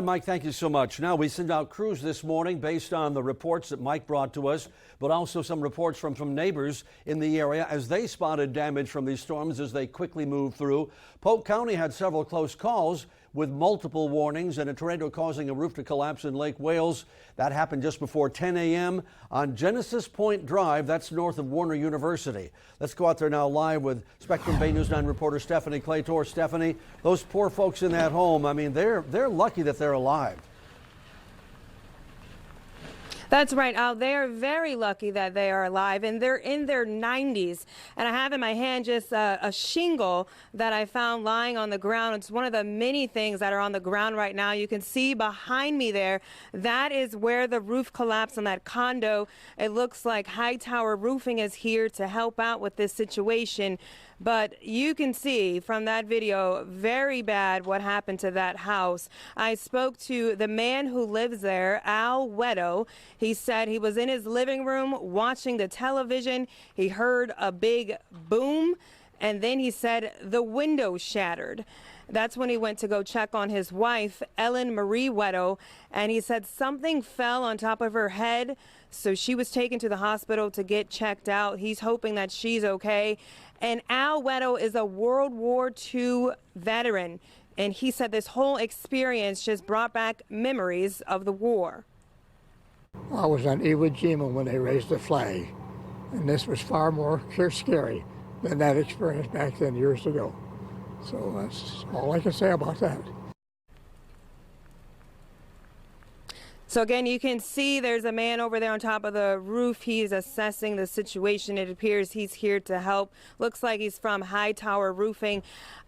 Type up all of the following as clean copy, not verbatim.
Mike, thank you so much. Now, we send out crews this morning based on the reports that Mike brought to us, but also some reports from neighbors in the area as they spotted damage from these storms as they quickly moved through. Polk County had several close calls with multiple warnings and a tornado causing a roof to collapse in Lake Wales. That happened just before 10 a.m. on Genesis Point Drive. That's north of Warner University. Let's go out there now live with Spectrum Bay News 9 reporter Stephanie Claytor. Stephanie, those poor folks in that home, I mean, they're lucky that they're alive. That's right, Al. They are very lucky that they are alive, and they're in their 90s. And I have in my hand just a shingle that I found lying on the ground. It's one of the many things that are on the ground right now. You can see behind me there, that is where the roof collapsed on that condo. It looks like Hightower Roofing is here to help out with this situation. But you can see from that video, very bad what happened to that house. I spoke to the man who lives there, Al Wedo. He said he was in his living room watching the television. He heard a big boom, and then he said the window shattered. That's when he went to go check on his wife, Ellen Marie Wedo, and he said something fell on top of her head, so she was taken to the hospital to get checked out. He's hoping that she's okay. And Al Wedo is a World War II veteran, and he said this whole experience just brought back memories of the war. I was on Iwo Jima when they raised the flag, and this was far more scary than that experience back then years ago. So that's all I can say about that. So again, you can see there's a man over there on top of the roof. He's assessing the situation. It appears he's here to help. Looks like he's from Hightower Roofing.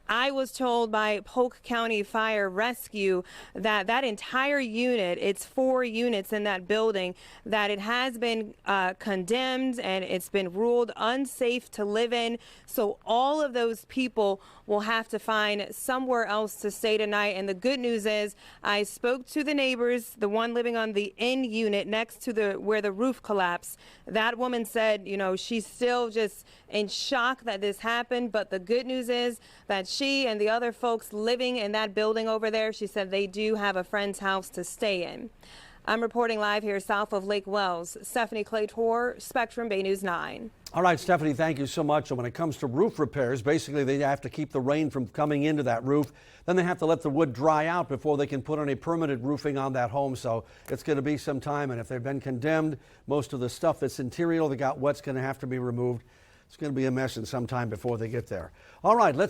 I was told by Polk County Fire Rescue that that entire unit, it's 4 units in that building, that it has been condemned and it's been ruled unsafe to live in. So all of those people will have to find somewhere else to stay tonight. And the good news is I spoke to the neighbors, the one living on the end unit next to where the roof collapsed. That woman said, you know, she's still just in shock that this happened. But the good news is that she and the other folks living in that building over there, she said they do have a friend's house to stay in. I'm reporting live here south of Lake Wales. Stephanie Claytor, Spectrum Bay News 9. All right, Stephanie, thank you so much. And when it comes to roof repairs, basically they have to keep the rain from coming into that roof. Then they have to let the wood dry out before they can put any permanent roofing on that home. So it's going to be some time. And if they've been condemned, most of the stuff that's interior that got wet's going to have to be removed. It's going to be a mess in some time before they get there. All right, let's